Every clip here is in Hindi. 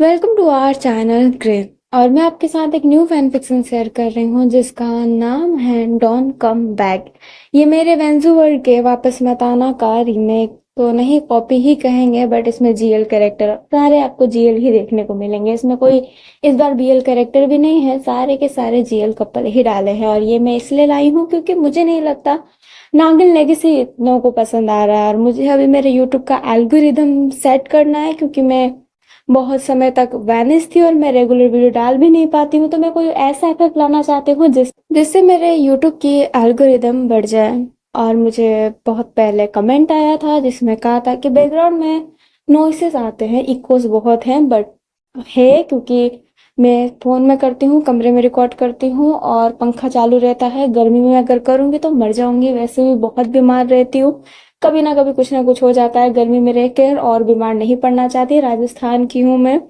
Welcome to our channel Grey. और मैं आपके साथ एक न्यू फैन फिक्शन शेयर कर रही हूँ जिसका नाम है डॉन कम बैक। ये मेरे वेंजू वर्ल्ड के वापस मत आना का रीमेक तो नहीं, कॉपी ही कहेंगे, बट इसमें जीएल कैरेक्टर सारे आपको जीएल ही देखने को मिलेंगे। इसमें कोई इस बार बीएल कैरेक्टर भी नहीं है, सारे के सारे जीएल कपल ही डाले हैं। और ये मैं इसलिए लाई हूँ क्योंकि मुझे नहीं लगता नागिन लेगेसी इतनों को पसंद आ रहा है। और मुझे अभी मेरे यूट्यूब का एल्गोरिदम सेट करना है क्योंकि मैं बहुत समय तक वैनिश थी और मैं रेगुलर वीडियो डाल भी नहीं पाती हूँ। तो मैं कोई ऐसा इफेक्ट लाना चाहती हूँ जिससे मेरे यूट्यूब की एल्गोरिदम बढ़ जाए। और मुझे बहुत पहले कमेंट आया था जिसमें कहा था कि बैकग्राउंड में नॉइसेस आते हैं, इकोस बहुत हैं, बट है क्योंकि मैं फ़ोन में करती हूँ, कमरे में रिकॉर्ड करती हूँ और पंखा चालू रहता है। गर्मी में अगर करूँगी तो मर जाऊंगी, वैसे भी बहुत बीमार रहती हूँ। कभी ना कुछ हो जाता है गर्मी में रहकर, और बीमार नहीं पड़ना चाहती। राजस्थान की हूँ मैं,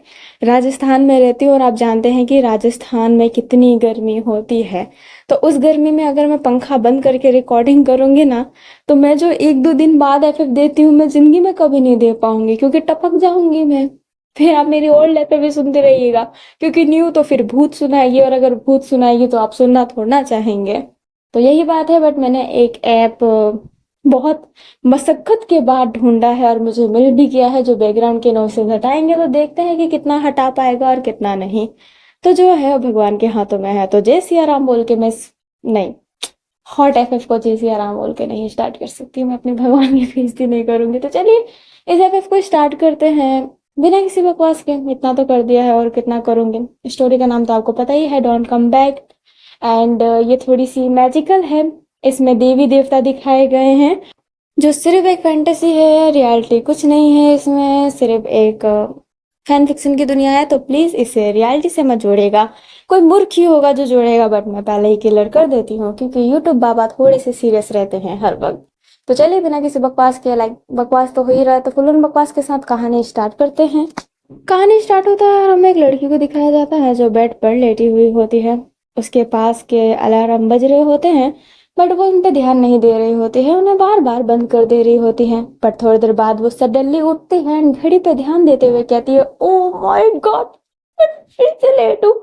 राजस्थान में रहती हूँ और आप जानते हैं कि राजस्थान में कितनी गर्मी होती है। तो उस गर्मी में अगर मैं पंखा बंद करके रिकॉर्डिंग करूँगी ना, तो मैं जो 1-2 दिन बाद एफएफ देती हूँ मैं ज़िंदगी में कभी नहीं दे पाऊँगी क्योंकि टपक जाऊँगी मैं। फिर आप मेरी ओल्ड एफएफ भी सुनते रहिएगा क्योंकि न्यू तो फिर भूत सुनाएगी, और अगर भूत सुनाएगी तो आप सुनना थोड़ा चाहेंगे। तो यही बात है, बट मैंने एक ऐप बहुत मशक्कत के बाद ढूंढा है और मुझे मिल भी गया है जो बैकग्राउंड के नॉइसेज हटाएंगे। तो देखते हैं कि कितना हटा पाएगा और कितना नहीं। तो जो है भगवान के हाथों में है। तो जय सिया राम बोल के मैं नहीं, हॉट एफएफ को जय सिया राम बोल के नहीं स्टार्ट कर सकती, मैं अपने भगवान की बेइज्जती नहीं करूंगी। तो चलिए इस एफएफ को स्टार्ट करते हैं बिना किसी बकवास के। इतना तो कर दिया है और कितना करूंगी। स्टोरी का नाम तो आपको पता ही है, डोंट कम बैक। एंड ये थोड़ी सी मैजिकल है। इसमें देवी देवता दिखाए गए हैं जो सिर्फ एक फैंटेसी है, रियलिटी कुछ नहीं है। इसमें सिर्फ एक फैन फिक्शन की दुनिया है। तो प्लीज इसे रियलिटी से मत जोड़ेगा। कोई मूर्ख ही होगा जो जोड़ेगा, बट मैं पहले ही क्लियर कर देती हूँ क्योंकि यूट्यूब बाबा थोड़े से सीरियस रहते हैं हर वक्त। तो चलिए बिना किसी बकवास के, लाइक बकवास तो हो ही रहा है, तो फुल ऑन बकवास के साथ कहानी स्टार्ट करते हैं। कहानी स्टार्ट होता है और हमें एक लड़की को दिखाया जाता है जो बेड पर लेटी हुई होती है। उसके पास के अलार्म बज रहे होते हैं, बट वो उन पे ध्यान नहीं दे रही होती है, उन्हें बार बार बंद कर दे रही होती है। पर थोड़ी देर बाद वो सडनली उठती है एंड घड़ी पे ध्यान देते हुए कहती है, ओ माय गॉड, मैं फिर से लेट हूँ,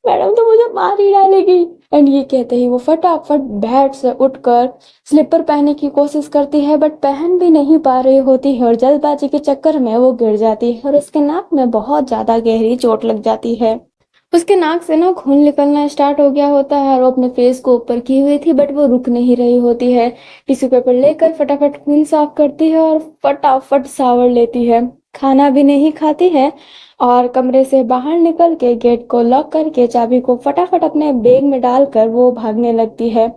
मैडम तो मुझे मार ही डालेगी। एंड ये कहते ही वो फटाफट बेड से उठकर स्लीपर पहनने की कोशिश करती है, बट पहन भी नहीं पा रही होती है और जल्दबाजी के चक्कर में वो गिर जाती है और उसके नाक में बहुत ज्यादा गहरी चोट लग जाती है। उसके नाक से ना खून निकलना स्टार्ट हो गया होता है और वो अपने फेस को ऊपर की हुई थी, बट वो रुक नहीं रही होती है। टिश्यू पेपर लेकर फटाफट खून साफ करती है और फटाफट शावर लेती है। खाना भी नहीं खाती है और कमरे से बाहर निकल के गेट को लॉक करके चाबी को फटाफट अपने बैग में डालकर वो भागने लगती है।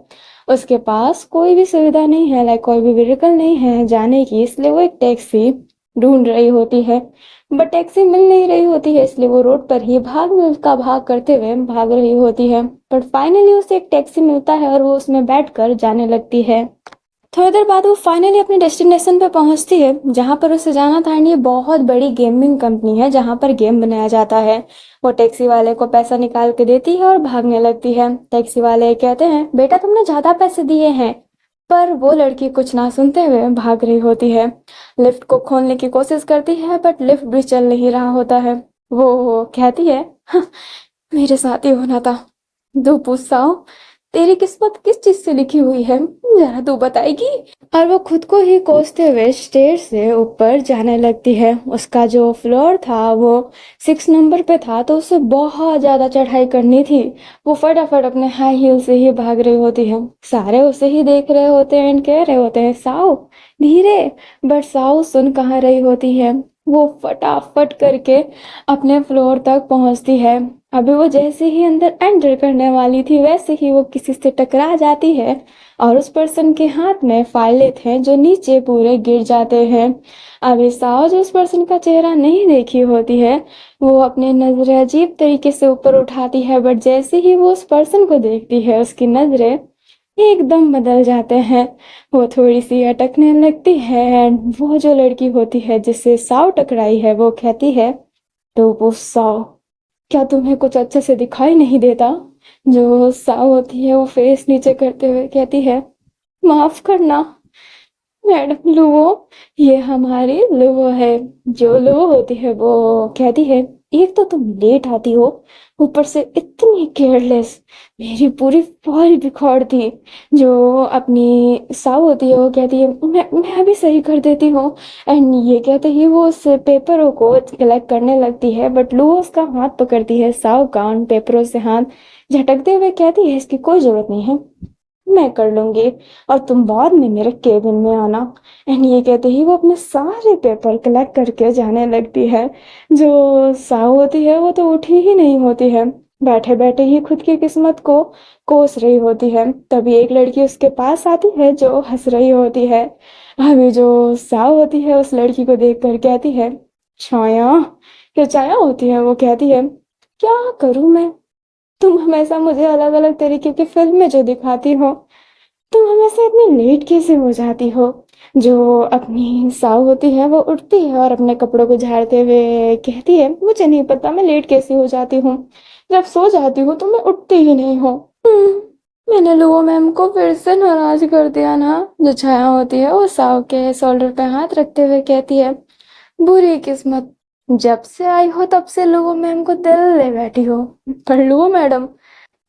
उसके पास कोई भी सुविधा नहीं है, लाइक कोई भी व्हीकल नहीं है जाने की, इसलिए वो एक टैक्सी ढूंढ रही होती है। बट टैक्सी मिल नहीं रही होती है, इसलिए वो रोड पर ही भाग करते हुए भाग रही होती है। पर फाइनली उसे एक टैक्सी मिलता है और वो उसमें बैठकर जाने लगती है। थोड़ी देर बाद वो फाइनली अपने डेस्टिनेशन पे पहुंचती है जहां पर उसे जाना था। एंड ये बहुत बड़ी गेमिंग कंपनी है जहां पर गेम बनाया जाता है। वो टैक्सी वाले को पैसा निकाल के देती है और भागने लगती है। टैक्सी वाले कहते हैं, बेटा तुमने ज्यादा पैसे दिए हैं। पर वो लड़की कुछ ना सुनते हुए भाग रही होती है। लिफ्ट को खोलने की कोशिश करती है, बट लिफ्ट भी चल नहीं रहा होता है। वो कहती है, "हाँ, मेरे साथ ही होना था। दो पूछता तेरी किस्मत किस चीज से लिखी हुई है, जरा तू बताएगी?" और वो खुद को ही कोसते हुए स्टेयर से ऊपर जाने लगती है। उसका जो फ्लोर था वो 6 नंबर पे था, तो उसे बहुत ज्यादा चढ़ाई करनी थी। वो फटाफट अपने हाई हील से ही भाग रही होती है। सारे उसे ही देख रहे होते हैं एंड कह रहे होते हैं, साओ धीरे। बट साओ सुन कहाँ रही होती है। वो फटाफट करके अपने फ्लोर तक पहुंचती है। अभी वो जैसे ही अंदर एंटर करने वाली थी वैसे ही वो किसी से टकरा जाती है और उस पर्सन के हाथ में फाइलें थे जो नीचे पूरे गिर जाते हैं। अभी साओ जो उस पर्सन का चेहरा नहीं देखी होती है, वो अपनी नजरें अजीब तरीके से ऊपर उठाती है। बट जैसे ही वो उस पर्सन को देखती है उसकी नजरें एकदम बदल जाते हैं। वो थोड़ी सी अटकने लगती है एंड वो जो लड़की होती है जिससे साव टकराई है वो कहती है, तो वो साव, क्या तुम्हें कुछ अच्छे से दिखाई नहीं देता? जो साव होती है वो फेस नीचे करते हुए कहती है, माफ करना मैडम लुओ, ये हमारी लुओ है। जो लुओ होती है वो कहती है, एक तो तुम लेट आती हो, ऊपर से इतनी केयरलेस, मेरी पूरी फॉल बिखोड़ दी। जो अपनी साव होती है वो कहती है मैं अभी सही कर देती हूँ, एंड ये कहते ही वो उस पेपरों को कलेक्ट करने लगती है, बट लू उसका हाथ पकड़ती है साव का, उन पेपरों से हाथ झटकते हुए कहती है इसकी कोई जरूरत नहीं है, मैं कर लूंगी, और तुम बाद में मेरे केबिन में आना। एंड ये कहते ही वो अपने सारे पेपर कलेक्ट करके जाने लगती है। जो साहु होती है वो तो उठी ही नहीं होती है, बैठे बैठे ही खुद की किस्मत को कोस रही होती है। तभी एक लड़की उसके पास आती है जो हंस रही होती है। अभी जो साहु होती है उस लड़की को देख कर कहती है छाया, क्या छाया होती है वो कहती है क्या करूं मैं, तुम हमेशा मुझे अलग अलग तरीके की फिल्में जो दिखाती हो, तुम हमेशा इतनी लेट कैसे हो जाती हो। जो अपनी साहु होती है वो उठती है और अपने कपड़ों को झाड़ते हुए कहती है मुझे नहीं पता मैं लेट कैसे हो जाती हूँ, जब सो जाती हूँ तो मैं उठती ही नहीं हूँ। मैंने लुओ मैम को फिर से नाराज कर दिया ना। जो छाया होती है वो साहु के शोल्डर पे हाथ रखते हुए कहती है बुरी किस्मत, जब से आई हो तब से लुओ मैम को दिल ले बैठी हो, पर लुओ मैडम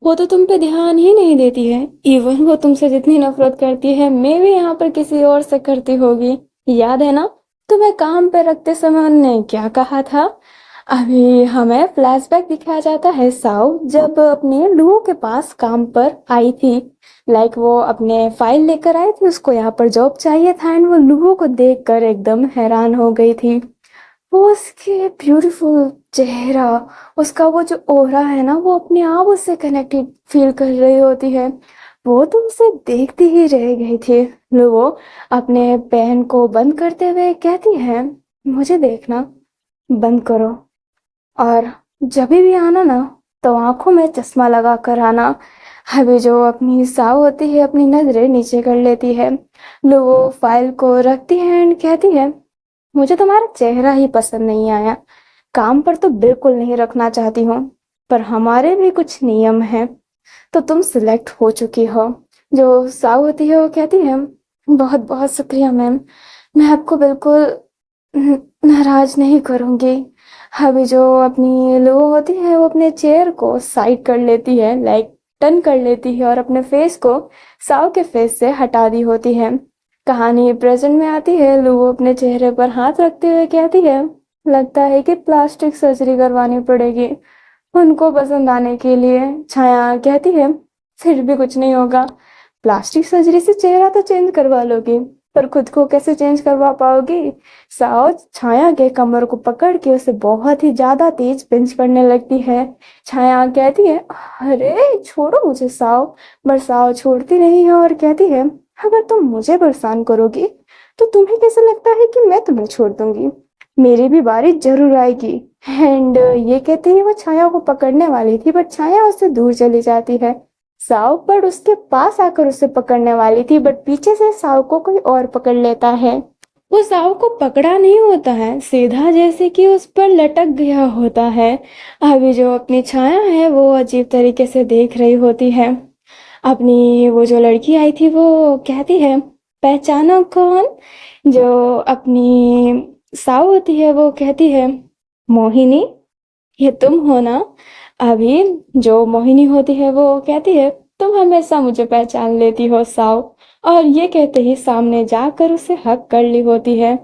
वो तो तुम पे ध्यान ही नहीं देती है। इवन वो तुमसे जितनी नफरत करती है मे भी यहाँ पर किसी और से करती होगी। याद है ना तुम्हें काम पे रखते समय उन्होंने क्या कहा था। अभी हमें फ्लैशबैक दिखाया जाता है साउ जब अपने लुओ के पास काम पर आई थी। लाइक वो अपने फाइल लेकर आई थी, उसको यहाँ पर जॉब चाहिए था, एंड वो लुओ को देखकर एकदम हैरान हो गई थी। वो उसके ब्यूटीफुल चेहरा, उसका वो जो ओरा है ना वो अपने आप उससे कनेक्टेड फील कर रही होती है। वो तो उसे देखती ही रह गई थी। वो अपने पेन को बंद करते हुए कहती है मुझे देखना बंद करो, और जब भी आना ना तो आंखों में चश्मा लगा कर आना। अभी जो अपनी साव होती है अपनी नजरें नीचे कर लेती है, वो फाइल को रखती है एंड कहती है मुझे तुम्हारा चेहरा ही पसंद नहीं आया, काम पर तो बिल्कुल नहीं रखना चाहती हूँ, पर हमारे भी कुछ नियम हैं, तो तुम सिलेक्ट हो चुकी हो। जो साव होती है वो कहती है बहुत बहुत शुक्रिया मैम, मैं आपको बिल्कुल नाराज नहीं करूंगी। अभी जो अपनी लो होती है वो अपने चेयर को साइड कर लेती है, लाइक टर्न कर लेती है, और अपने फेस को साव के फेस से हटा दी होती है। कहानी प्रेजेंट में आती है। लू अपने चेहरे पर हाथ रखते हुए कहती है लगता है कि प्लास्टिक सर्जरी करवानी पड़ेगी उनको पसंद आने के लिए। छाया कहती है फिर भी कुछ नहीं होगा, प्लास्टिक सर्जरी से चेहरा तो चेंज करवा लोगी, पर खुद को कैसे चेंज करवा पाओगी। साओ छाया के कमर को पकड़ के उसे बहुत ही ज्यादा तेज पिंच करने लगती है। छाया कहती है अरे छोड़ो मुझे साओ, पर साओ छोड़ती नहीं है और कहती है अगर तुम मुझे परेशान करोगी तो तुम्हें कैसा लगता है कि मैं तुम्हें छोड़ दूंगी, मेरी भी बारी जरूर आएगी। एंड ये कहते ही वो छाया को पकड़ने वाली थी, बट छाया उससे दूर चली जाती है। साव पर उसके पास आकर उसे पकड़ने वाली थी, बट पीछे से साव को कोई और पकड़ लेता है। वो साव को पकड़ा नहीं होता है, सीधा जैसे कि उस पर लटक गया होता है। अभी जो अपनी छाया है वो अजीब तरीके से देख रही होती है। अपनी वो जो लड़की आई थी वो कहती है पहचानो कौन। जो अपनी साव होती है वो कहती है मोहिनी, ये तुम हो ना। अभी जो मोहिनी होती है वो कहती है तुम हमेशा मुझे पहचान लेती हो साव, और ये कहते ही सामने जाकर उसे हक कर ली होती है।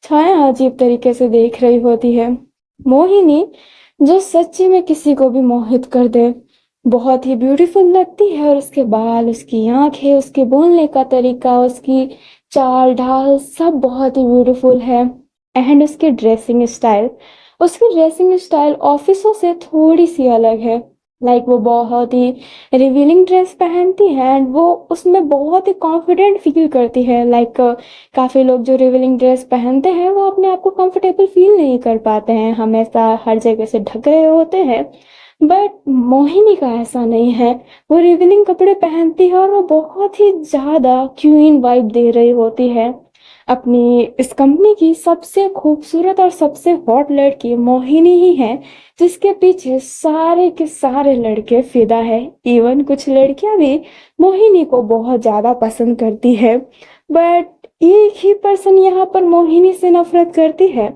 छाया अजीब तरीके से देख रही होती है। मोहिनी जो सच्ची में किसी को भी मोहित कर दे, बहुत ही ब्यूटीफुल लगती है, और उसके बाल, उसकी आंखें, उसके बोलने का तरीका, उसकी चाल ढाल सब बहुत ही ब्यूटीफुल है। एंड उसकी ड्रेसिंग स्टाइल ऑफिसों से थोड़ी सी अलग है। लाइक वो बहुत ही रिवीलिंग ड्रेस पहनती है एंड वो उसमें बहुत ही कॉन्फिडेंट फील करती है। लाइक काफ़ी लोग जो रिवीलिंग ड्रेस पहनते हैं वो अपने आप को कंफर्टेबल फील नहीं कर पाते हैं, हमेशा हर जगह से ढक रहे होते हैं। बट मोहिनी का ऐसा नहीं है, वो रिवीलिंग कपड़े पहनती है और वो बहुत ही ज़्यादा क्वीन वाइब दे रही होती है। अपनी इस कंपनी की सबसे खूबसूरत और सबसे हॉट लड़की मोहिनी ही है, जिसके पीछे सारे के सारे लड़के फिदा है। इवन कुछ लड़कियां भी मोहिनी को बहुत ज्यादा पसंद करती है, बट एक ही पर्सन यहाँ पर मोहिनी से नफरत करती है,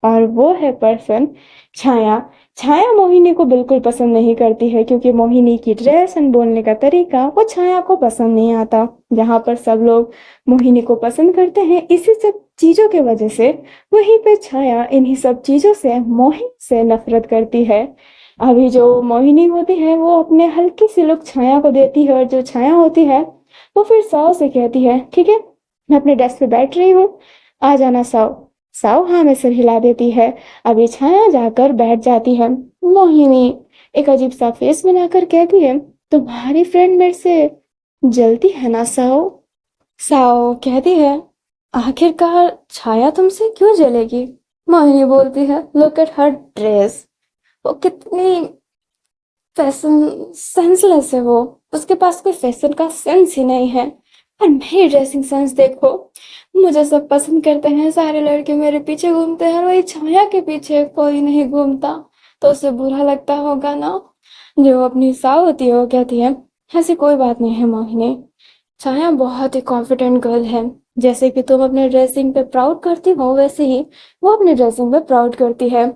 और वो है पर्सन छाया। छाया मोहिनी को बिल्कुल पसंद नहीं करती है क्योंकि मोहिनी की ड्रेस एंड बोलने का तरीका वो छाया को पसंद नहीं आता। जहाँ पर सब लोग मोहिनी को पसंद करते हैं इसी सब चीजों के वजह से, वहीं पे छाया इन्हीं सब चीजों से मोहिनी से नफरत करती है। अभी जो मोहिनी होती है वो अपने हल्की सी लुक छाया को देती है और जो छाया होती है वो फिर साव से कहती है, ठीक है मैं अपने डेस्क पे बैठ रही हूँ, आ जाना साव। साव हाँ में सिर हिला देती है। अभी छाया जाकर बैठ जाती है। मोहिनी एक अजीब सा फेस बनाकर कहती है, तुम्हारी फ्रेंड मेरे से जलती है ना साओ। साओ कहती है, आखिरकार छाया तुमसे क्यों जलेगी। मोहिनी बोलती है, लुक एट हर ड्रेस, वो कितनी फैशन सेंसलेस है वो, उसके पास कोई फैशन का सेंस ही नहीं है। और मेरी ड्रेसिंग सेंस देखो, मुझे सब पसंद करते हैं, सारे लड़के मेरे पीछे घूमते हैं और वही छाया के पीछे कोई नहीं घूमता, तो उसे बुरा लगता होगा ना। जो अपनी साव होती है वो कहती है, ऐसी कोई बात नहीं है मोहिनी, छाया बहुत ही कॉन्फिडेंट गर्ल है, जैसे कि तुम अपने ड्रेसिंग पे प्राउड करती हो वैसे ही वो अपने ड्रेसिंग पे प्राउड करती है।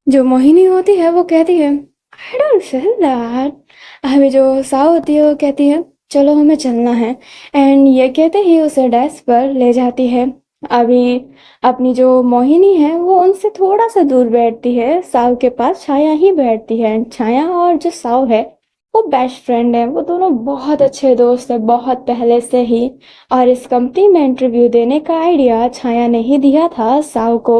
जो मोहिनी होती है वो कहती है, आई डोंट फील दैट। हमें जो साव होती है वो कहती है, चलो हमें चलना है, एंड ये कहते ही उसे डेस्क पर ले जाती है। अभी अपनी जो मोहिनी है वो उनसे थोड़ा सा दूर बैठती है, साव के पास छाया ही बैठती है। छाया और जो साव है वो बेस्ट फ्रेंड है, वो दोनों बहुत अच्छे दोस्त है बहुत पहले से ही। और इस कंपनी में इंटरव्यू देने का आइडिया छाया ने ही दिया था साव को।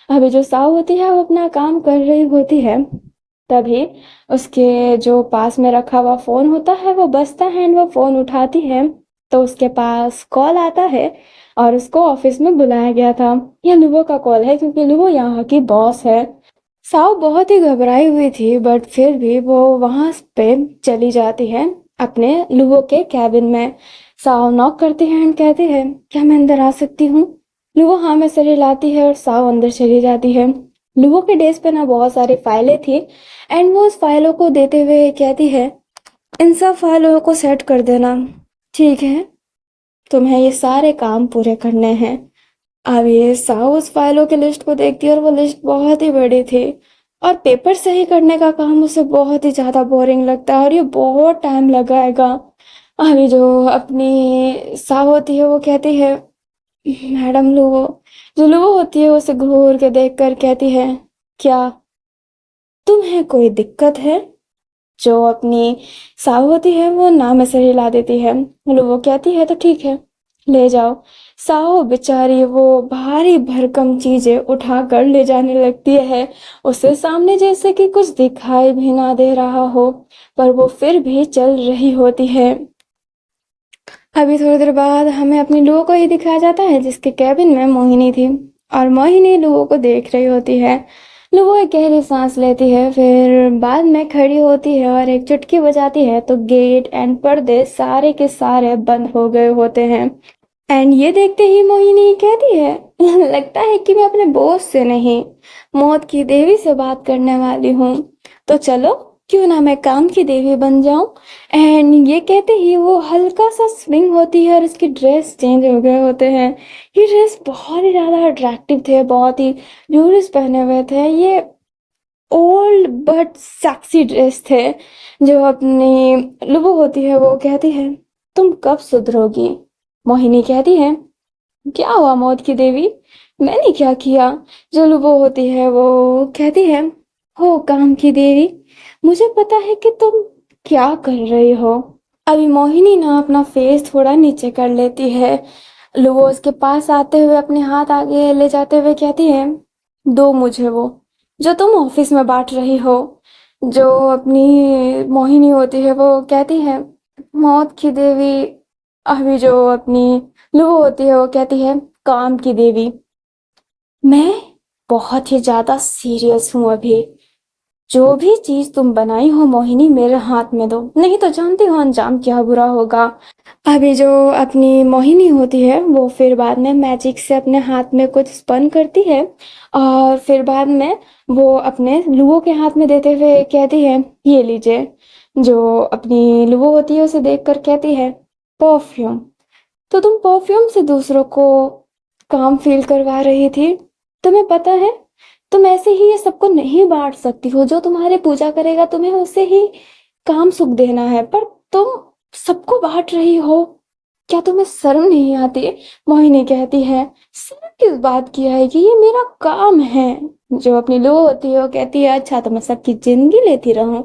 अभी जो साव होती है वो अपना काम कर रही होती है, तभी उसके जो पास में रखा हुआ फोन होता है वो बजता है एंड वो फोन उठाती है, तो उसके पास कॉल आता है और उसको ऑफिस में बुलाया गया था। यह लुबो का कॉल है क्योंकि लुबो यहाँ की बॉस है। साव बहुत ही घबराई हुई थी बट फिर भी वो वहां पे चली जाती है अपने लुबो के कैबिन में। साव नॉक करती है एंड कहती है, क्या मैं अंदर आ सकती हूँ। लुबो हाँ में सिर हिलाती है और साव अंदर चली जाती है। लुबो के डेस्क पे ना बहुत सारी फाइलें थी एंड वो उस फाइलों को देते हुए कहती है, इन सब फाइलों को सेट कर देना, ठीक है तुम्हें ये सारे काम पूरे करने हैं। अब ये साहू उस फाइलों की लिस्ट को देखती है और वो लिस्ट बहुत ही बड़ी थी और पेपर सही करने का काम उसे बहुत ही ज़्यादा बोरिंग लगता है और ये बहुत टाइम लगाएगा। अभी जो अपनी साहू होती है वो कहती है, मैडम लुवो। जो लुवो होती है उसे घूर के देख कर कहती है, क्या तुम्हें कोई दिक्कत है। जो अपनी साहू होती है वो नाम में से हिला देती है। लुवो कहती है, तो ठीक है ले जाओ। साहू बेचारी वो भारी भरकम चीजें उठाकर ले जाने लगती है, उसे सामने जैसे कि कुछ दिखाई भी ना दे रहा हो, पर वो फिर भी चल रही होती है। अभी थोड़ी देर बाद हमें अपनी लुओ को ही दिखाया जाता है जिसके कैबिन में मोहिनी थी और मोहिनी लुओ को देख रही होती है। लुओ एक गहरी सांस लेती है, फिर बाद में खड़ी होती है और एक चुटकी बजाती है तो गेट एंड पर्दे सारे के सारे बंद हो गए होते हैं। एंड ये देखते ही मोहिनी कहती है, लगता है कि मैं अपने बॉस से नहीं, मौत की देवी से बात करने वाली हूँ, तो चलो क्यों ना मैं काम की देवी बन जाऊं। एंड ये कहते ही वो हल्का सा स्विंग होती है और उसकी ड्रेस चेंज हो गए होते हैं। ये ड्रेस बहुत ही ज़्यादा अट्रैक्टिव थे, बहुत ही जूलर्स पहने हुए थे, ये ओल्ड बट सेक्सी ड्रेस थे। जो अपनी लुबो होती है वो कहती है, तुम कब सुधरोगी। मोहिनी कहती है, क्या हुआ मौत की देवी, मैंने क्या किया। जो लुबो होती है वो कहती है, हो काम की देवी, मुझे पता है कि तुम क्या कर रही हो। अभी मोहिनी ना अपना फेस थोड़ा नीचे कर लेती है। लुबो उसके पास आते हुए अपने हाथ आगे ले जाते हुए कहती है, दो मुझे वो जो तुम ऑफिस में बांट रही हो। जो अपनी मोहिनी होती है वो कहती है, मौत की देवी। अभी जो अपनी लुबो होती है वो कहती है, काम की देवी, मैं बहुत ही ज्यादा सीरियस हूँ अभी, जो भी चीज तुम बनाई हो मोहिनी मेरे हाथ में दो, नहीं तो जानती हो अंजाम क्या बुरा होगा। अभी जो अपनी मोहिनी होती है वो फिर बाद में मैजिक से अपने हाथ में कुछ स्पन करती है और फिर बाद में वो अपने लुओ के हाथ में देते हुए कहती है, ये लीजिए। जो अपनी लुओ होती है उसे देखकर कहती है, परफ्यूम, तो तुम परफ्यूम से दूसरों को काम फील करवा रही थी, तुम्हें पता है तुम ऐसे ही ये सबको नहीं बांट सकती हो। जो तुम्हारी पूजा करेगा तुम्हें उसे ही काम सुख देना है, पर तुम सबको बांट रही हो। क्या तुम्हें शर्म नहीं आती? मोहिनी कहती है, शर्म किस बात की आएगी, ये मेरा काम है। जो अपनी लो होती है वो कहती है, अच्छा तो मैं सबकी जिंदगी लेती रहूं?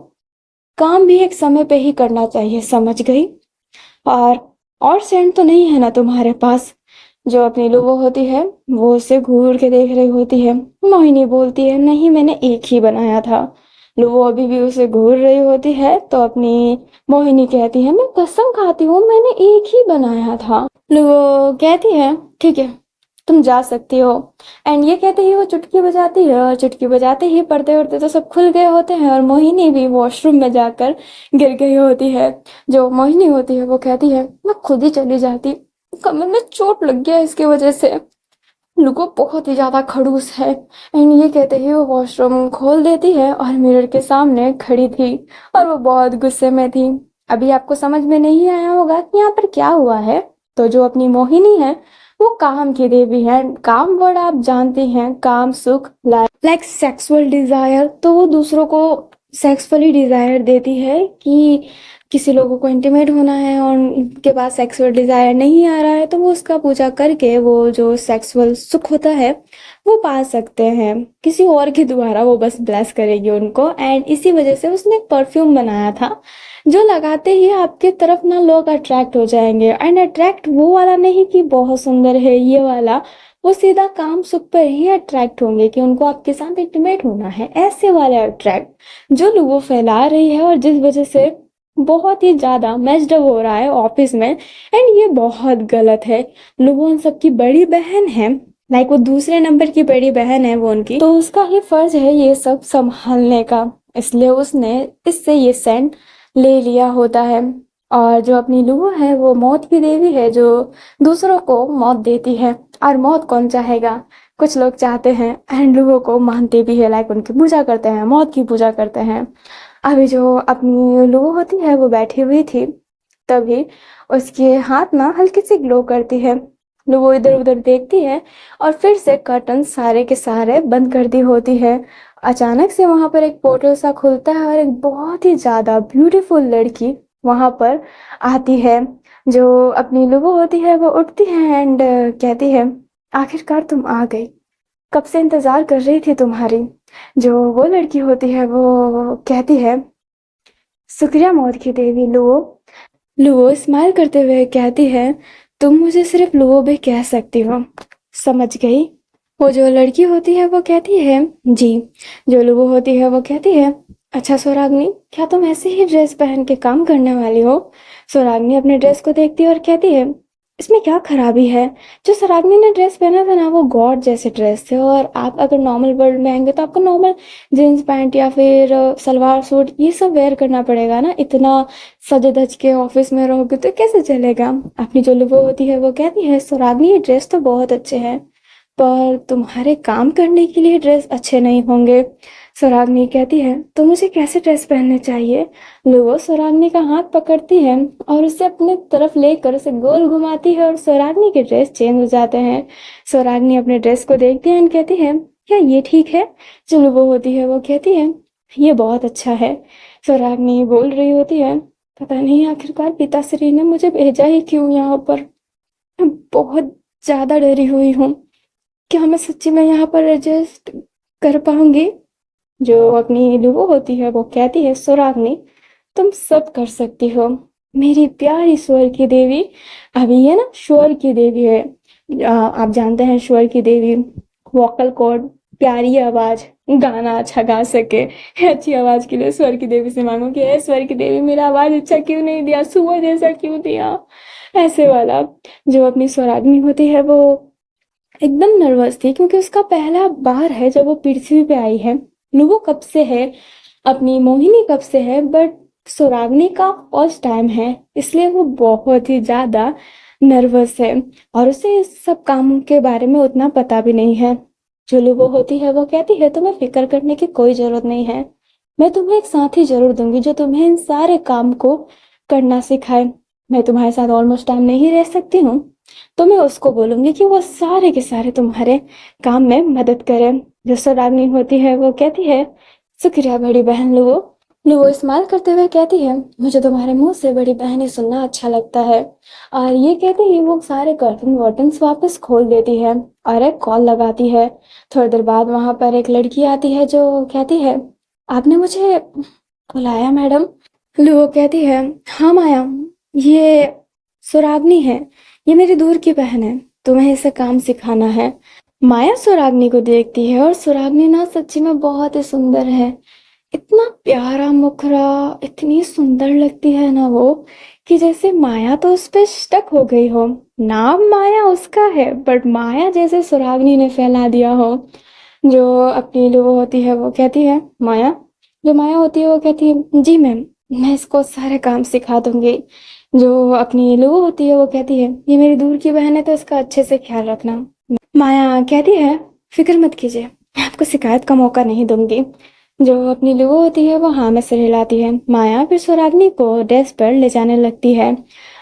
काम भी एक समय पे ही करना चाहिए, समझ गई? और सेंट तो नहीं है ना तुम्हारे पास? जो अपनी लोगो होती है वो उसे घूर के देख रही होती है। मोहिनी बोलती है, नहीं मैंने एक ही बनाया था। लोगो अभी भी उसे घूर रही होती है तो अपनी मोहिनी कहती है, मैं कसम खाती हूँ मैंने एक ही बनाया था। लोगो कहती है, ठीक है तुम जा सकती हो। एंड ये कहते ही वो चुटकी बजाती है, और चुटकी बजाते ही पर्दे उड़ते तो सब खुल गए होते हैं, और मोहिनी भी वॉशरूम में जाकर गिर गई होती है। जो मोहिनी होती है वो कहती है, मैं खुद ही चली जाती, कमर में चोट लग गया इसकी वजह से। लुको बहुत ही ज्यादा खड़ूस है। एंड ये कहते ही वो वॉशरूम खोल देती है और मिरर के सामने खड़ी थी, और वो बहुत गुस्से में थी। अभी आपको समझ में नहीं आया होगा कि यहाँ पर क्या हुआ है। तो जो अपनी मोहिनी है वो काम की देवी है। काम वर्ड आप जानती हैं, काम सुख लाइक सेक्सुअल डिजायर। तो वो दूसरों को सेक्सुअली डिजायर देती है कि किसी लोगों को इंटीमेट होना है और उनके पास सेक्सुअल डिजायर नहीं आ रहा है, तो वो उसका पूजा करके वो जो सेक्सुअल सुख होता है वो पा सकते हैं। किसी और के द्वारा वो बस ब्लेस करेगी उनको। एंड इसी वजह से उसने एक परफ्यूम बनाया था जो लगाते ही आपकी तरफ ना लोग अट्रैक्ट हो जाएंगे। एंड अट्रैक्ट वो वाला नहीं कि बहुत सुंदर है ये वाला, वो सीधा काम सुख पर ही अट्रैक्ट होंगे कि उनको आपके साथ इंटीमेट होना है, ऐसे वाले अट्रैक्ट जो लोगों फैला रही है, और जिस वजह से बहुत ही ज्यादा मैस्ड अप हो रहा है ऑफिस में। एंड ये बहुत गलत है। लोगों उन सबकी बड़ी बहन है, लाइक वो दूसरे नंबर की बड़ी बहन है वो उनकी, तो उसका ही फर्ज है ये सब संभालने का। इसलिए उसने इससे ये सेंट ले लिया होता है। और जो अपनी लूबो है वो मौत की देवी है जो दूसरों को मौत देती है। और मौत कौन चाहेगा? कुछ लोग चाहते हैं, एंड लूबो को मानते भी है, लाइक उनकी पूजा करते हैं, मौत की पूजा करते हैं। अभी जो अपनी लूबो होती है वो बैठी हुई थी, तभी उसके हाथ ना हल्की सी ग्लो करती है। लूबो इधर उधर देखती है और फिर से कर्टन सारे के सारे बंद कर दी होती है। अचानक से वहां पर एक पोर्टल सा खुलता है और एक बहुत ही ज्यादा ब्यूटीफुल लड़की वहां पर आती है। जो अपनी लुबो होती है वो उठती है एंड कहती है, आखिरकार तुम आ गई, कब से इंतजार कर रही थी तुम्हारी। जो वो लड़की होती है वो कहती है, शुक्रिया मौत की देवी लुओ। लुओ स्माइल करते हुए कहती है, तुम मुझे सिर्फ लुओ भी कह सकती हो, समझ गई? वो जो लड़की होती है वो कहती है, जी। जो लुओ होती है वो कहती है, अच्छा स्वराग्नि, क्या तुम ऐसे ही ड्रेस पहन के काम करने वाली हो? स्वराग्नि अपने ड्रेस को देखती है और कहती है, इसमें क्या खराबी है? जो स्वराग्नि ने ड्रेस पहना था ना वो गॉड जैसे ड्रेस थे, और आप अगर नॉर्मल वर्ल्ड में आएंगे तो आपको नॉर्मल जीन्स पैंट या फिर सलवार सूट ये सब वेयर करना पड़ेगा ना। इतना सजे धज के ऑफिस में रहोगे तो कैसे चलेगा? अपनी जो लुबो होती है वो कहती है, स्वराग्नि ये ड्रेस तो बहुत अच्छे हैं, पर तुम्हारे काम करने के लिए ड्रेस अच्छे नहीं होंगे। स्वराग्नि कहती है, तो मुझे कैसे ड्रेस पहनने चाहिए? लुबो स्वराग्नि का हाथ पकड़ती है और उसे अपने तरफ लेकर उसे गोल घुमाती है, और स्वराग्नि के ड्रेस चेंज हो जाते हैं। स्वराग्नि अपने ड्रेस को देखती है और कहती है, क्या ये ठीक है? जो लुबो होती है वो कहती है, ये बहुत अच्छा है। स्वराग्नि बोल रही होती है, पता नहीं आखिरकार पिताश्री ने मुझे भेजा ही क्यों यहाँ पर। मैं बहुत ज्यादा डरी हुई हूँ, क्या मैं सच्ची में यहाँ पर एडजस्ट कर पाऊंगी? जो अपनी लुबो होती है वो कहती है, स्वराग्नि तुम सब कर सकती हो मेरी प्यारी स्वर की देवी। अभी ये ना स्वर की देवी है। आप जानते हैं स्वर की देवी वोकल कॉर्ड, प्यारी आवाज, गाना अच्छा गा सके। अच्छी आवाज के लिए स्वर की देवी से मांगो कि हे स्वर की देवी मेरा आवाज अच्छा क्यों नहीं दिया, सुअर जैसा क्यों दिया, ऐसे वाला। जो अपनी स्वराग्नि होती है वो एकदम नर्वस थी क्योंकि उसका पहला बार है जब वो पृथ्वी पे आई है। लुबो कब से है, अपनी मोहिनी कब से है, बट स्वराग्नि का फर्स्ट टाइम है, इसलिए वो बहुत ही ज्यादा नर्वस है। और उसे इस सब काम के बारे में उतना पता भी नहीं है। जो लुबो होती है वो कहती है, तुम्हें फिक्र करने की कोई जरूरत नहीं है, मैं तुम्हें एक साथी जरूर दूंगी जो तुम्हें इन सारे काम को करना सिखाए। मैं तुम्हारे साथ ऑलमोस्ट टाइम नहीं रह सकती हूँ, तो मैं उसको बोलूंगी कि वो सारे के सारे तुम्हारे काम में मदद करें। जो स्वराग्नि होती है वो कहती है, शुक्रिया बड़ी बहन लुओ। लुओ स्माइल करते हुए कहती है, मुझे तुम्हारे मुंह से बड़ी बहन सुनना अच्छा लगता है। और ये कहते ही वो सारे कर्टन वर्टन वापस खोल देती है और एक कॉल लगाती है। थोड़ी देर बाद वहां पर एक लड़की आती है जो कहती है, आपने मुझे बुलाया मैडम? लुओ कहती है, हाँ माया, ये सुरागनी है, ये मेरी दूर की बहन है, तुम्हें इसे काम सिखाना है। माया सुरागनी को देखती है और सुरागनी ना सच्ची में बहुत ही सुंदर है। इतना प्यारा मुखरा, इतनी सुंदर लगती है ना वो, कि जैसे माया तो उस पे स्टक हो गई हो। नाम माया उसका है बट माया जैसे सुरागनी ने फैला दिया हो। जो अपनी जो होती है वो कहती है, माया, जो माया होती है वो कहती है, जी मैम, मैं इसको सारे काम सिखा दूंगी। जो अपनी लोगो होती है वो कहती है, ये मेरी दूर की बहन है तो इसका अच्छे से ख्याल रखना। माया कहती है, फिक्र मत कीजिए, मैं आपको शिकायत का मौका नहीं दूंगी। जो अपनी लोगो होती है वो हाँ में सिर हिलाती है। माया फिर स्वराग्नि को डेस्क पर ले जाने लगती है।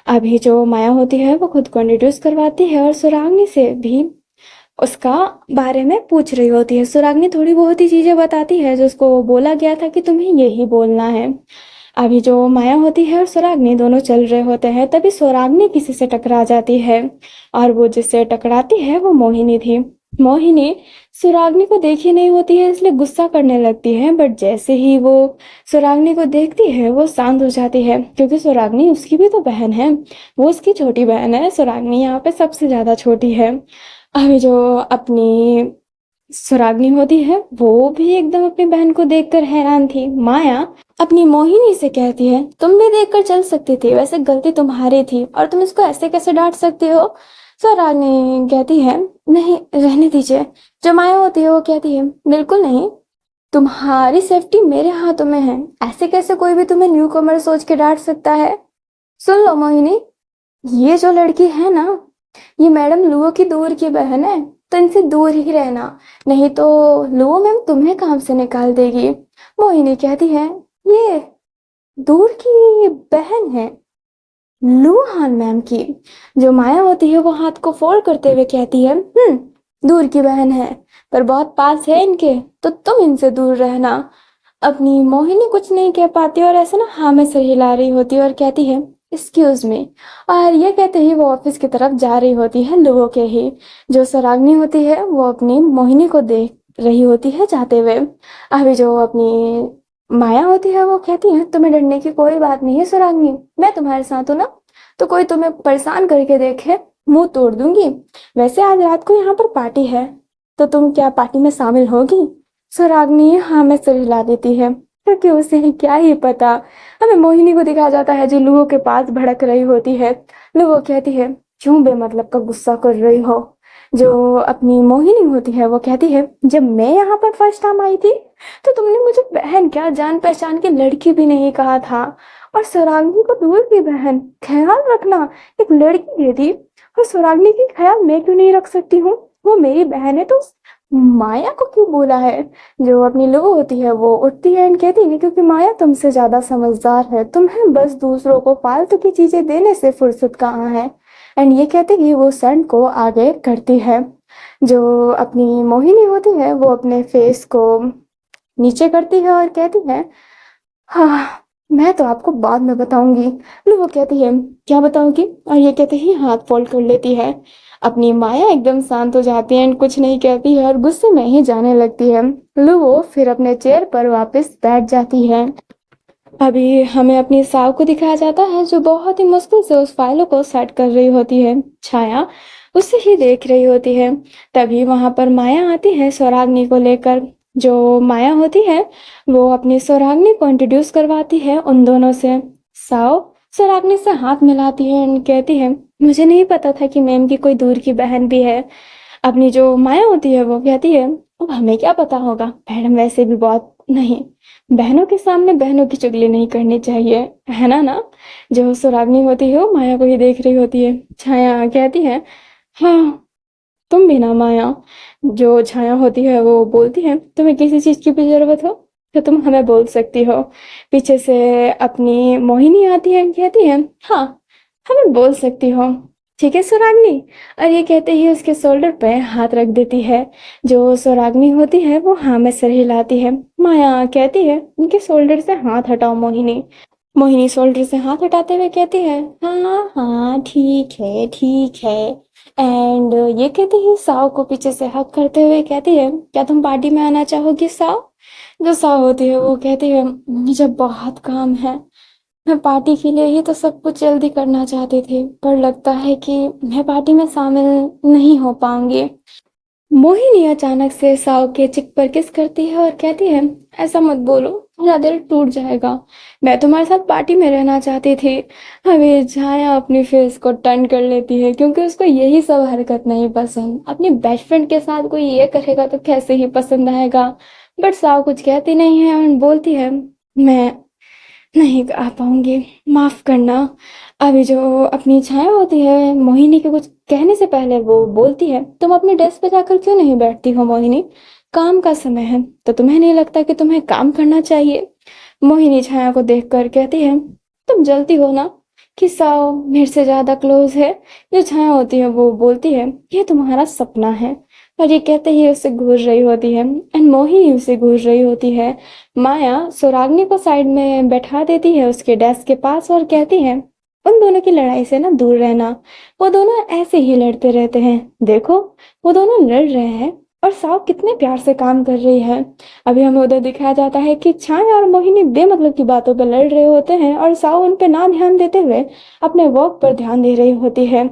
अभी जो माया होती है वो खुद को इंट्रोड्यूस करवाती है और स्वराग्नि से भी उसका बारे में पूछ रही होती है। स्वराग्नि थोड़ी बहुत ही चीजें बताती है जो उसको बोला गया था कि तुम्हें यही बोलना है। अभी जो माया होती है और स्वराग्नि दोनों चल रहे होते हैं, तभी स्वराग्नि किसी से टकरा जाती है और वो जिससे टकराती है वो मोहिनी थी। मोहिनी स्वराग्नि को देखी नहीं होती है इसलिए गुस्सा करने लगती है, बट जैसे ही वो स्वराग्नि को देखती है वो शांत हो जाती है, क्योंकि स्वराग्नि उसकी भी तो बहन है, वो उसकी छोटी बहन है। स्वराग्नि यहाँ पे सबसे ज्यादा छोटी है। अभी जो अपनी स्वराग्नि होती है वो भी एकदम अपनी बहन को देखकर हैरान थी। माया अपनी मोहिनी से कहती है, तुम भी देखकर चल सकती थी, वैसे गलती तुम्हारी थी और तुम इसको ऐसे कैसे डांट सकती हो? स्वराग्नि कहती है, नहीं रहने दीजिए। जो माया होती है वो कहती है, बिल्कुल नहीं, तुम्हारी सेफ्टी मेरे हाथों में है, ऐसे कैसे कोई भी तुम्हें न्यू कमर सोच के डांट सकता है? सुन लो मोहिनी, ये जो लड़की है ना, ये मैडम लुओ की दूर की बहन है, तो इनसे दूर ही रहना, नहीं तो लुओ मैम तुम्हें काम से निकाल देगी। मोहिनी कहती है, ये दूर की बहन है लुहान मैम की। जो माया होती है वो हाथ को फोल्ड करते हुए कहती है, दूर की बहन है पर बहुत पास है इनके, तो तुम इनसे दूर रहना। अपनी मोहिनी कुछ नहीं कह पाती और ऐसे ना हाँ में सिर हिला रही होती है और कहती है, एक्सक्यूज मी। और ये कहते ही वो ऑफिस की तरफ जा रही होती है लोगों के ही। जो स्वराग्नि होती है वो अपनी मोहिनी को देख रही होती है जाते हुए। अभी जो अपनी माया होती है वो कहती है, तुम्हें डरने की कोई बात नहीं है स्वराग्नि, मैं तुम्हारे साथ हूँ ना, तो कोई तुम्हें परेशान करके देखे मुंह तोड़ दूंगी। वैसे आज रात को यहाँ पर पार्टी है, तो तुम क्या पार्टी में शामिल होगी? स्वराग्नि हाँ में सिर हिला देती है, क्योंकि उसे क्या ही पता। हमें मोहिनी को दिखाया जाता है जो लुओ के पास भड़क रही होती है। लुओ कहती है, क्यों बेमतलब का गुस्सा कर रही हो? जो अपनी मोहिनी होती है वो कहती है, जब मैं यहाँ पर फर्स्ट टाइम आई थी तो तुमने मुझे बहन क्या, जान पहचान की लड़की भी नहीं कहा था, और स्वराग्नि को दूर की बहन ख्याल रखना एक लड़की दे दी, और स्वराग्नि की ख्याल मैं क्यों नहीं रख सकती हूँ? वो मेरी बहन है तो माया को क्यों बोला है? जो अपनी लोगो होती है वो उठती है एंड कहती है, क्योंकि माया तुमसे ज्यादा समझदार है, तुम्हें बस दूसरों को फालतू की चीजें देने से फुर्सत कहाँ है। एंड ये कहते ही वो सन को आगे करती है। जो अपनी मोहिनी होती है वो अपने फेस को नीचे करती है और कहती है, हाँ, मैं तो आपको बाद में बताऊंगी। वो कहती है, क्या बताऊंगी? और ये कहते ही हाथ फोल्ड कर लेती है। अपनी माया एकदम शांत हो जाती है एंड कुछ नहीं कहती है और गुस्से में ही जाने लगती है। वो फिर अपने चेयर पर वापस बैठ जाती है। अभी हमें अपनी साव को दिखाया जाता है जो बहुत ही मुश्किल से उस फाइलों को सेट कर रही होती है। छाया उसे ही देख रही होती है। तभी वहां पर माया आती है स्वराग्नि को लेकर। जो माया होती है वो अपनी स्वराग्नि को इंट्रोड्यूस करवाती है उन दोनों से। साव स्वराग्नि से हाथ मिलाती है और कहती है, मुझे नहीं पता था कि मैम की कोई दूर की बहन भी है। अपनी जो माया होती है वो कहती है, अब हमें क्या पता होगा, मैडम वैसे भी बहुत नहीं, बहनों के सामने बहनों की चुगली नहीं करनी चाहिए, है ना? जो स्वराग्नि होती है वो माया को ही देख रही होती है। छाया कहती है, हाँ, तुम भी ना माया। जो छाया होती है वो बोलती है, तुम्हें किसी चीज की भी जरूरत हो तो तुम हमें बोल सकती हो। पीछे से अपनी मोहिनी आती है, कहती है, हाँ, हमें बोल सकती हो। ठीक है सुरागनी। और ये कहते ही उसके शोल्डर पे हाथ रख देती है। जो सुरागनी होती है वो हाँ में सिर हिलाती है। माया कहती है उनके शोल्डर से हाथ हटाओ मोहिनी। मोहिनी शोल्डर से हाथ हटाते हुए कहती है हाँ हाँ ठीक है ठीक है। एंड ये कहती ही साव को पीछे से हक करते हुए कहती है क्या तुम पार्टी में आना चाहोगी साव। जो साव होती है वो कहती है मुझे बहुत काम है। मैं पार्टी के लिए ही तो सब कुछ जल्दी करना चाहती थी पर लगता है कि मैं पार्टी में शामिल नहीं हो पाऊंगी। मोहिनी अचानक से साव के चिक पर किस करती है और कहती है ऐसा मत बोलो मेरा दिल टूट जाएगा। मैं तुम्हारे साथ पार्टी में रहना चाहती थी। अभी छाया अपनी फेस को टर्न कर लेती है क्योंकि उसको यही सब हरकत नहीं पसंद। अपनी बेस्ट फ्रेंड के साथ कोई ये करेगा तो कैसे ही पसंद आएगा। बट साव कुछ कहती नहीं है और बोलती है मैं नहीं आ पाऊंगी माफ करना। अभी जो अपनी छाया होती है मोहिनी के कुछ कहने से पहले वो बोलती है तुम अपने डेस्क पे जाकर क्यों नहीं बैठती हो मोहिनी। काम का समय है तो तुम्हें नहीं लगता कि तुम्हें काम करना चाहिए। मोहिनी छाया को देखकर कहती है तुम जलती हो ना कि साव मेरे से ज्यादा क्लोज है। जो छाया होती है वो बोलती है ये तुम्हारा सपना है। और ये कहते ही उसे घूर रही होती है एंड मोहिनी उसे घूर रही होती है। माया सुरागनी को साइड में बैठा देती है उसके डेस्क के पास और कहती है उन दोनों की लड़ाई से ना दूर रहना। वो दोनों ऐसे ही लड़ते रहते हैं। देखो वो दोनों लड़ रहे हैं और साव कितने प्यार से काम कर रही है। अभी हमें उधर दिखाया जाता है कि छाया और मोहिनी बेमतलब की बातों पर लड़ रहे होते हैं और साव उन पे ना ध्यान देते हुए अपने वर्क पर ध्यान दे रही होती है।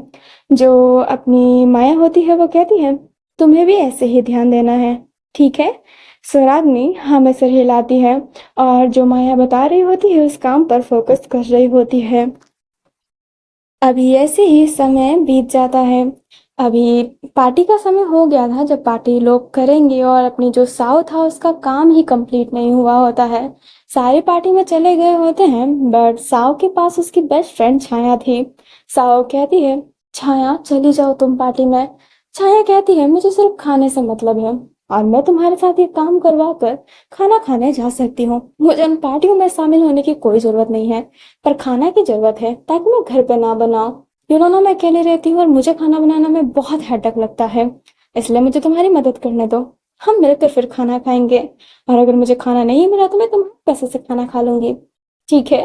जो अपनी माया होती है वो कहती है तुम्हें भी ऐसे ही ध्यान देना है ठीक है। स्वराग्नि हाँ में सिर हिलाती है और जो माया बता रही होती है उस काम पर फोकस कर रही होती है। अभी ऐसे ही समय बीत जाता है। अभी पार्टी का समय हो गया था जब पार्टी लोग करेंगे और अपनी जो साव था उसका काम ही कंप्लीट नहीं हुआ होता है। सारे पार्टी में चले गए होते हैं बट साव के पास उसकी बेस्ट फ्रेंड छाया थी। साव कहती है छाया चली जाओ तुम पार्टी में। छाया कहती है मुझे सिर्फ खाने से मतलब है और मैं तुम्हारे साथ ये काम करवा कर खाना खाने जा सकती हूँ। मुझे उन पार्टियों में शामिल होने की कोई जरूरत नहीं है पर खाना की जरूरत है ताकि मैं घर पे ना बनाऊं। यू नो ना मैं अकेले रहती हूँ और मुझे खाना बनाना में बहुत हेडेक लगता है। इसलिए मुझे तुम्हारी मदद करने दो। हम मिलकर फिर खाना खाएंगे और अगर मुझे खाना नहीं मिला तो मैं तुम्हारे पैसे से खाना खा लूंगी ठीक है।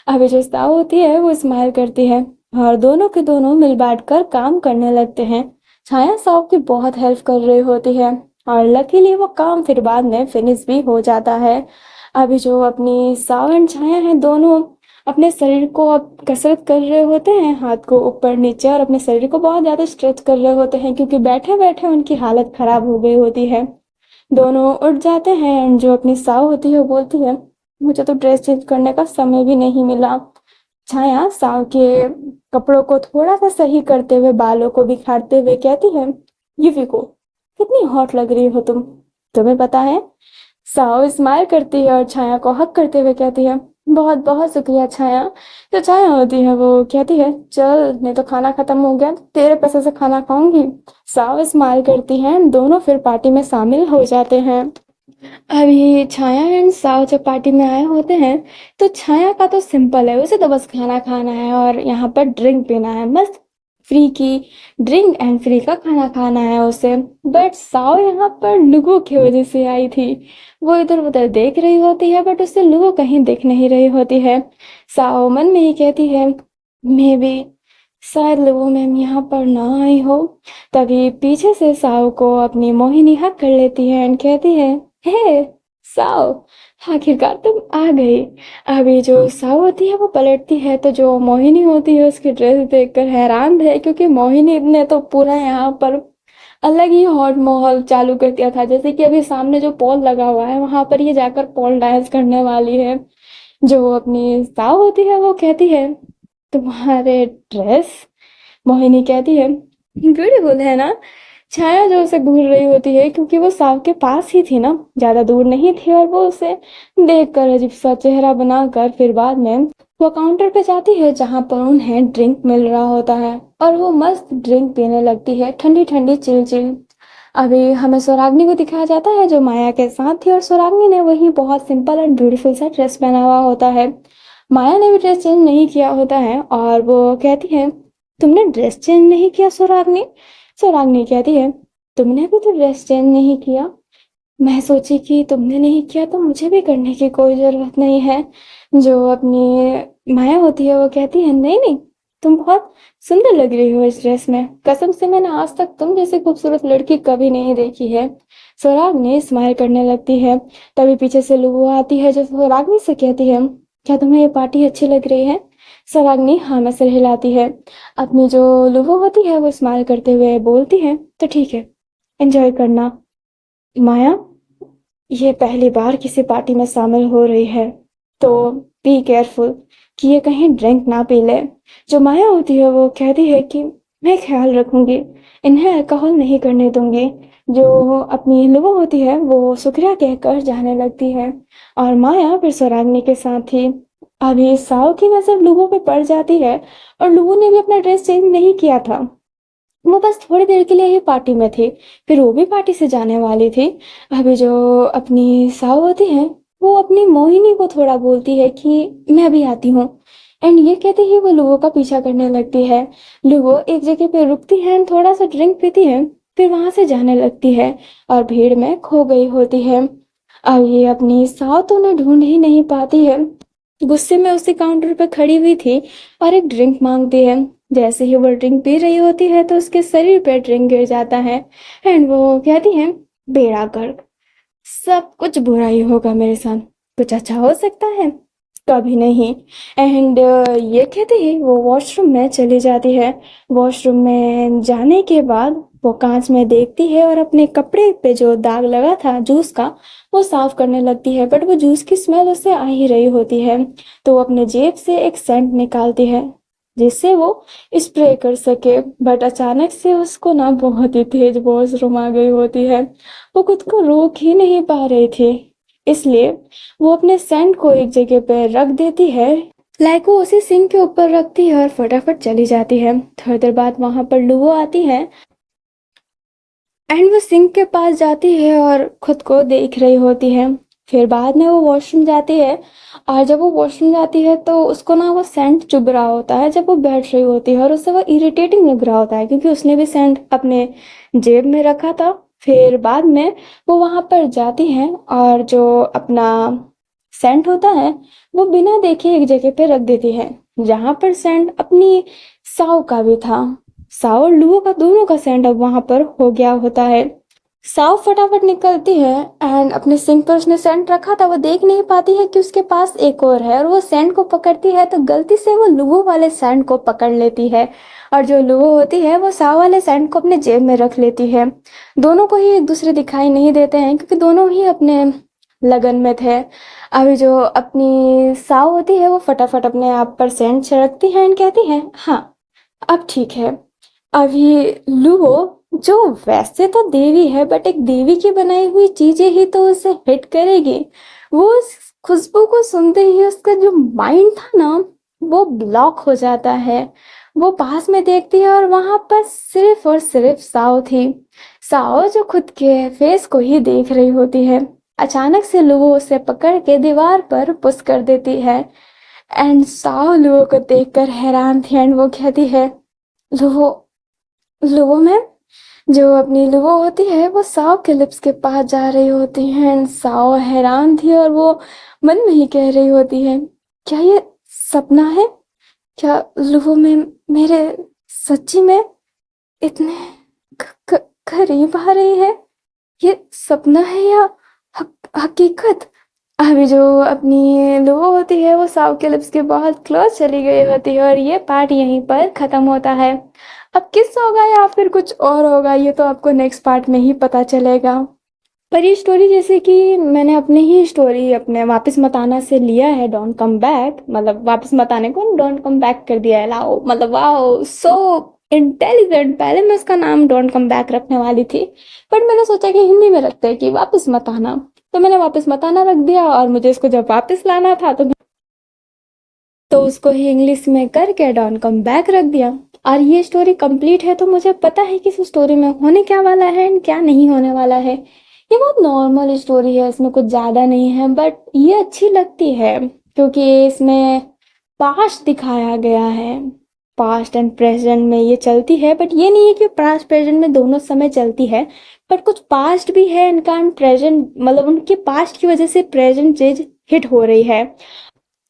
अभी जो साव होती है वो स्माइल करती है और दोनों के दोनों मिल बांट कर काम करने लगते हैं। छाया साव की बहुत हेल्प कर रही होती है और लकीली वो काम फिर बाद में फिनिश भी हो जाता है। अभी जो अपनी साव एंड छाया है दोनों अपने शरीर को अब कसरत कर रहे होते हैं हाथ को ऊपर नीचे और अपने शरीर को बहुत ज्यादा स्ट्रेच कर रहे होते हैं क्योंकि बैठे बैठे उनकी हालत खराब हो गई होती है। दोनों उठ जाते हैं एंड जो अपनी साव होती है वो बोलती है मुझे तो ड्रेस चेंज करने का समय भी नहीं मिला। छाया साव के कपड़ों को थोड़ा सा सही करते हुए बालों को बिखारते हुए कहती है युवी को कितनी हॉट लग रही हो तुम। तुम्हें पता है। साओ स्माइल करती है और छाया को हक करते हुए कहती है बहुत बहुत शुक्रिया छाया। जो छाया होती है वो कहती है चल नहीं तो खाना खत्म हो गया तो तेरे पैसे से खाना खाऊंगी। साओ स्माइल करती है दोनों फिर पार्टी में शामिल हो जाते हैं। अभी छाया एंड साव जब पार्टी में आए होते हैं तो छाया का तो सिंपल है उसे तो बस खाना खाना है और यहाँ पर ड्रिंक पीना है बस फ्री की ड्रिंक एंड फ्री का खाना खाना है उसे। बट साव यहाँ पर लुगो की वजह से आई थी। वो इधर उधर देख रही होती है बट उससे लुगो कहीं दिख नहीं रही होती है। साव मन में ही कहती है मे भी शायद लुगो मैम यहाँ पर ना आई हो। तभी पीछे से साव को अपनी मोहिनी हक कर लेती है एंड कहती है हे साव आखिरकार तुम आ गई। अभी जो साव होती है वो पलटती है तो जो मोहिनी होती है उसकी ड्रेस देखकर हैरान है क्योंकि मोहिनी ने तो पूरा यहाँ पर अलग ही हॉट माहौल चालू कर दिया था जैसे कि अभी सामने जो पोल लगा हुआ है वहां पर ये जाकर पोल डांस करने वाली है। जो अपनी साव होती है वो कहती है तुम्हारे ड्रेस। मोहिनी कहती है ब्यूटीफुल है ना। छाया जो उसे घूर रही होती है क्योंकि वो साव के पास ही थी ना ज्यादा दूर नहीं थी और वो उसे देख कर अजीब सा चेहरा बनाकर फिर बाद में वो काउंटर पे जाती है जहां पर उन्हें ड्रिंक मिल रहा होता है और वो मस्त ड्रिंक पीने लगती है ठंडी ठंडी चिल चिल। अभी हमें स्वराग्नि को दिखाया जाता है जो माया के साथ थी और स्वराग्नि ने वही बहुत सिंपल एंड ब्यूटीफुल सा ड्रेस पहना हुआ होता है। माया ने भी ड्रेस चेंज नहीं किया होता है और वो कहती है तुमने ड्रेस चेंज नहीं किया सुरागनी? सुरागनी कहती है, तुमने भी तो ड्रेस चेंज नहीं किया। मैं सोची कि तुमने नहीं किया तो मुझे भी करने की कोई ज़रूरत नहीं है। जो अपनी माया होती है वो कहती है, नहीं नहीं, तुम बहुत सुंदर लग रही हो इस ड्रेस में। कसम से मैंने आज तक तुम जैसी खूबसूरत लड़की कभी नहीं देखी है। स्वराग्नि स्माइल करने लगती है। तभी पीछे से लुबो आती है जो स्वराग्नि से कहती है, क्या तुम्हें ये पार्टी अच्छी लग रही है? स्वराग्नि हाँ में सिर हिलाती है। अपनी जो लुबो होती है वो स्माइल करते हुए बोलती है, तो ठीक है, एंजॉय करना। माया, ये पहली बार किसी पार्टी में शामिल हो रही है, तो बी केयरफुल कि ये कहीं ड्रिंक ना पी ले। जो माया होती है वो कहती है कि मैं ख्याल रखूंगी, इन्हें अल्कोहल नहीं करने दूंगी। जो अपनी लुबो होती है वो शुक्रिया कहकर जाने लगती है और माया फिर स्वराग्नि के साथ ही। अभी साव की नजर लुबो पे पड़ जाती है और लुबो ने भी अपना ड्रेस चेंज नहीं किया था। वो बस थोड़ी देर के लिए ही पार्टी में थी, फिर वो भी पार्टी से जाने वाली थी। अभी जो अपनी साहु होती है वो अपनी मोहिनी को थोड़ा बोलती है कि मैं भी आती हूँ। एंड ये कहते ही वो लुबो का पीछा करने लगती है। लुबो एक जगह पे रुकती है एंड थोड़ा सा ड्रिंक पीती है, फिर वहां से जाने लगती है और भीड़ में खो गई होती है। अब ये अपनी साहु तो उन्हें ढूंढ ही नहीं पाती है। गुस्से में उसी काउंटर पर खड़ी हुई थी और एक ड्रिंक मांगती है। जैसे ही वो ड्रिंक पी रही होती है तो उसके शरीर पे ड्रिंक गिर जाता है एंड वो कहती है, बेड़ा गर्क, सब कुछ बुरा ही होगा मेरे साथ, कुछ अच्छा हो सकता है? कभी नहीं। एंड ये कहते ही वो वॉशरूम में चली जाती है। वॉशरूम में जाने के बाद वो कांच में देखती है और अपने कपड़े पे जो दाग लगा था जूस का वो साफ करने लगती है, बट वो जूस की स्मेल उससे आ ही रही होती है। तो वो अपने जेब से एक सेंट निकालती है जिससे वो स्प्रे कर सके, बट अचानक से उसको ना बहुत ही तेज वॉशरूम आ गई होती है। वो खुद को रोक ही नहीं पा रही थी, इसलिए वो अपने सेंट को एक जगह पे रख देती है। लाइक वो उसी सिंक के ऊपर रखती है और फटाफट चली जाती है। थोड़ी देर बाद वहां पर लुबो आती है एंड वो सिंक के पास जाती है और खुद को देख रही होती है। फिर बाद में वो वॉशरूम जाती है और जब वो वॉशरूम जाती है तो उसको ना वो सेंट चुभ रहा होता है जब वो बैठ रही होती है और उससे वो इरिटेटिंग लग रहा होता है क्योंकि उसने भी सेंट अपने जेब में रखा था। फिर बाद में वो वहां पर जाती है और जो अपना सेंट होता है वो बिना देखे एक जगह पे रख देती है जहां पर सेंट अपनी साव का भी था। साव और लुओ का दोनों का सेंट अब वहां पर हो गया होता है। साव फटाफट निकलती है एंड अपने सिंक पर उसने सेंट रखा था वो देख नहीं पाती है कि उसके पास एक और है और वो सेंट को पकड़ती है तो गलती से वो लुओ वाले सेंट को पकड़ लेती है और जो लुओ होती है वो साव वाले सेंट को अपने जेब में रख लेती है। दोनों को ही एक दूसरे दिखाई नहीं देते हैं क्योंकि दोनों ही अपने लगन में थे। अभी जो अपनी साव होती है वो फटाफट अपने आप पर सेंट छिड़कती है एंड कहती है, हाँ अब ठीक है। अभी लूहो, जो वैसे तो देवी है बट एक देवी की बनाई हुई चीजें ही तो उसे हिट करेगी। वो उस खुशबू को सुनते ही उसका जो माइंड था ना वो ब्लॉक हो जाता है। वो पास में देखती है और वहां पर सिर्फ और सिर्फ साओ थी। साओ जो खुद के फेस को ही देख रही होती है। अचानक से लुवो उसे पकड़ के दीवार पर पुश कर देती है एंड साओ लुवो को देखकर हैरान थी एंड वो कहती है, लुवो, लुवो मैम। जो अपनी लुवो होती है वो साओ के लिप्स के पास जा रही होती है एंड साओ हैरान थी और वो मन में ही कह रही होती है, क्या ये सपना है? क्या लुवो मैम मेरे सच्ची में इतने करीब आ रही है? ये सपना है या हकीकत? अभी जो अपनी लुवो होती है वो साव के लिप्स के बहुत क्लोज चली गई होती है और ये पार्ट यहीं पर खत्म होता है। अब किस होगा या फिर कुछ और होगा ये तो आपको नेक्स्ट पार्ट में ही पता चलेगा। पर ये स्टोरी जैसे कि मैंने अपने ही स्टोरी अपने वापस मत आना से लिया है, डोंट कम बैक, मतलब वापस मत आने को डोंट कम बैक कर दिया है। लाओ, मतलब वाओ, सो इंटेलिजेंट। पहले मैं उसका नाम डोंट कम बैक रखने वाली थी बट मैंने सोचा कि हिंदी में रखते हैं कि वापस मत आना, तो मैंने वापस मत आना रख दिया और मुझे इसको जब वापस लाना था तो उसको ही इंग्लिश में करके डोंट कम बैक रख दिया। और ये स्टोरी कंप्लीट है तो मुझे पता है कि इस स्टोरी में होने क्या वाला है एंड क्या नहीं होने वाला है। ये बहुत नॉर्मल स्टोरी है, इसमें कुछ ज़्यादा नहीं है बट ये अच्छी लगती है क्योंकि इसमें पास्ट दिखाया गया है। पास्ट एंड प्रेजेंट में ये चलती है, बट ये नहीं है कि पास्ट प्रेजेंट में दोनों समय चलती है, बट कुछ पास्ट भी है इनका एंड प्रेजेंट, मतलब उनके पास्ट की वजह से प्रेजेंट चीज हिट हो रही है।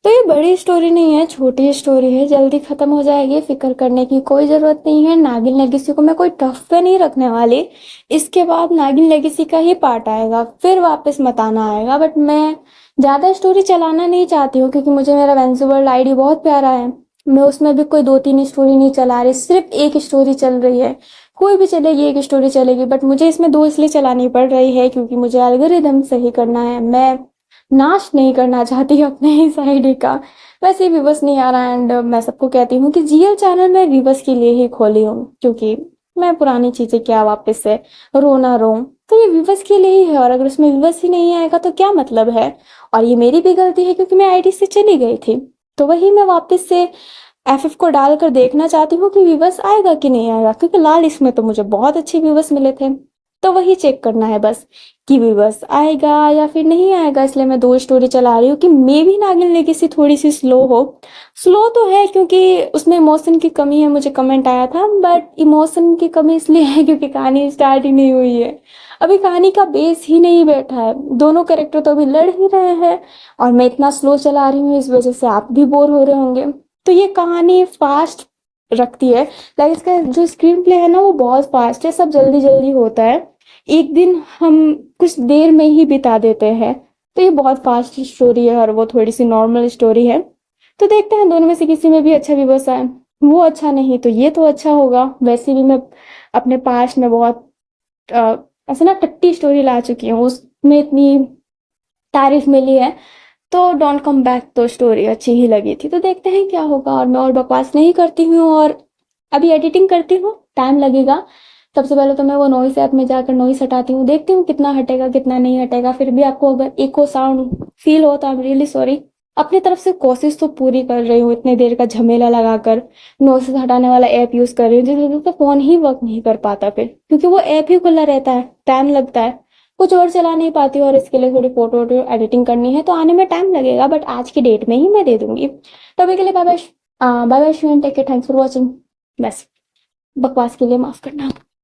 तो ये बड़ी स्टोरी नहीं है, छोटी स्टोरी है, जल्दी खत्म हो जाएगी, फिक्र करने की कोई जरूरत नहीं है। नागिन लेगेसी को मैं कोई टफ पे नहीं रखने वाली, इसके बाद नागिन लेगेसी का ही पार्ट आएगा, फिर वापस मताना आएगा, बट मैं ज्यादा स्टोरी चलाना नहीं चाहती हूँ क्योंकि मुझे मेरा वेंजूवर्ल्ड आईडी बहुत प्यारा है। मैं उसमें भी कोई 2-3 स्टोरी नहीं चला रही, सिर्फ एक स्टोरी चल रही है। कोई भी चलेगी, एक स्टोरी चलेगी, बट मुझे इसमें 2 इसलिए चलानी पड़ रही है क्योंकि मुझे एल्गोरिदम सही करना है। मैं नाश नहीं करना चाहती अपने इस आईडी का। वैसे ही व्यूवर्स नहीं आ रहा, एंड मैं सबको कहती हूँ कि जीएल चैनल मैं व्यूवर्स के लिए ही खोली हूँ, क्योंकि मैं पुरानी चीजें क्या वापस से रोना रो, तो ये व्यूवर्स के लिए ही है, और अगर उसमें व्यूवर्स ही नहीं आएगा तो क्या मतलब है। और ये मेरी भी गलती है क्योंकि मैं आईडी से चली गई थी, तो वही मैं वापस से एफ को डालकर देखना चाहती हूँ कि व्यूवर्स आएगा कि नहीं आएगा, क्योंकि लाल इसमें तो मुझे बहुत अच्छे व्यूवर्स मिले थे। तो वही चेक करना है बस कि व्यूवर्स आएगा या फिर नहीं आएगा, इसलिए मैं 2 स्टोरी चला रही हूँ कि मे भी नागिन लेगेसी थोड़ी सी स्लो हो। स्लो तो है क्योंकि उसमें इमोशन की कमी है, मुझे कमेंट आया था, बट इमोशन की कमी इसलिए है क्योंकि कहानी स्टार्ट ही नहीं हुई है, अभी कहानी का बेस ही नहीं बैठा है, दोनों कैरेक्टर तो अभी लड़ ही रहे हैं, और मैं इतना स्लो चला रही हूँ, इस वजह से आप भी बोर हो रहे होंगे। तो ये कहानी फास्ट रखती है, लाइक इसका जो स्क्रीन प्ले है ना वो बहुत फास्ट है, सब जल्दी जल्दी होता है, एक दिन हम कुछ देर में ही बिता देते हैं। तो ये बहुत फास्ट स्टोरी है और वो थोड़ी सी नॉर्मल स्टोरी है। तो देखते हैं दोनों में से किसी में भी अच्छा व्यूवर्स आए, वो अच्छा नहीं तो ये तो अच्छा होगा। वैसे भी मैं अपने पास्ट में बहुत अ, ऐसे ना टट्टी स्टोरी ला चुकी हूँ, उसमें इतनी तारीफ मिली है, तो डोंट कम बैक तो स्टोरी अच्छी ही लगी थी। तो देखते हैं क्या होगा, और मैं और बकवास नहीं करती हूँ, और अभी एडिटिंग करती हूँ, टाइम लगेगा। सबसे पहले तो मैं वो नॉइस ऐप में जाकर नॉइस हटाती हूँ, देखती हूँ कितना हटेगा कितना नहीं हटेगा, फिर भी आपको अगर इको साउंड फील हो तो आई एम रियली सॉरी। अपनी तरफ से कोशिश तो पूरी कर रही हूँ, इतने देर का झमेला लगाकर नॉइस हटाने वाला ऐप यूज कर रही हूँ, जिस वजह से फोन ही वर्क नहीं कर पाता फिर, क्योंकि वो ऐप ही खुला रहता है, टाइम लगता है, कुछ और चला नहीं पाती हूँ, और इसके लिए थोड़ी फोटो वोटो एडिटिंग करनी है तो आने में टाइम लगेगा, बट आज की डेट में ही मैं दे दूंगी। तो अभी के लिए bye bye, bye bye, take care, thanks for watching. बस बकवास के लिए माफ करना।